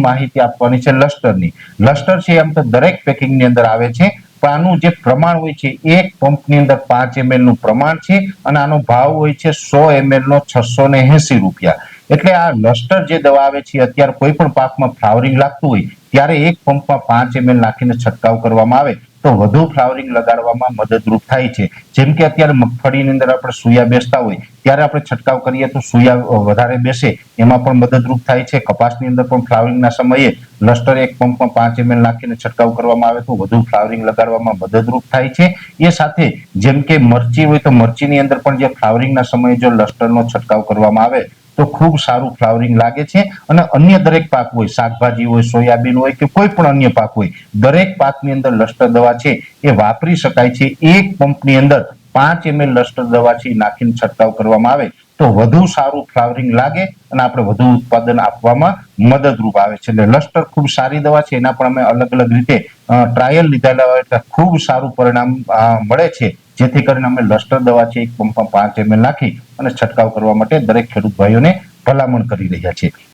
માહિતી આપવાની છે લસ્ટરની. લસ્ટર છે એમ તો દરેક પેકિંગની અંદર આવે છે, પણ આનું જે પ્રમાણ હોય છે એક પંપની અંદર 5 ml નું પ્રમાણ છે અને આનો ભાવ હોય છે 100 ml નો 680 રૂપિયા. એટલે આ લસ્ટર જે દવા આવે છે અત્યારે કોઈ પણ પાકમાં ફ્લાવરિંગ લાગતું હોય ત્યારે એક પંપમાં 5 ml નાખીને છંટકાવ કરવામાં આવે તો વધુ ફ્લાવરિંગ લગાડવામાં મદદરૂપ થાય છે. જેમ કે અત્યારે મગફળીની અંદર આપણે સુયા બેસતા હોય ત્યારે આપણે છંટકાવ કરીએ તો સુયા વધારે બેસે, એમાં પણ મદદરૂપ થાય છે. કપાસની અંદર પણ ફ્લાવરિંગના સમયે લસ્ટર એક પંપમાં 5 ml નાખીને છંટકાવ કરવામાં આવે તો વધુ ફ્લાવરિંગ લગાડવામાં મદદરૂપ થાય છે. એ સાથે જેમ કે મરચી હોય તો મરચીની અંદર પણ જે ફ્લાવરિંગના સમયે જો લસ્ટરનો છંટકાવ કરવામાં આવે તો ખૂબ સારું ફ્લાવરિંગ લાગે છે. અને અન્ય દરેક પાક હોય, શાકભાજી હોય, સોયાબીન હોય કે કોઈ પણ અન્ય પાક હોય, દરેક પાકની અંદર લસ્ટર દવા છે એ વાપરી શકાય છે. એક પંપની અંદર 5 ml લસ્ટર દવા છે નાખીને છંટકાવ કરવામાં આવે તો વધુ સારું ફ્લાવરિંગ લાગે અને આપણે વધુ ઉત્પાદન આપવામાં મદદરૂપ આવે છે. એટલે લસ્ટર ખૂબ સારી દવા છે, એના પણ અમે અલગ અલગ રીતે ટ્રાયલ લીધેલા હોય એટલે ખૂબ સારું પરિણામ મળે છે. જેથી કરીને અમે લસ્ટર દવા છે એક પંપમાં 5 ml નાખી અને છંટકાવ કરવા માટે દરેક ખેડૂત ભાઈઓને ભલામણ કરી રહ્યા છીએ.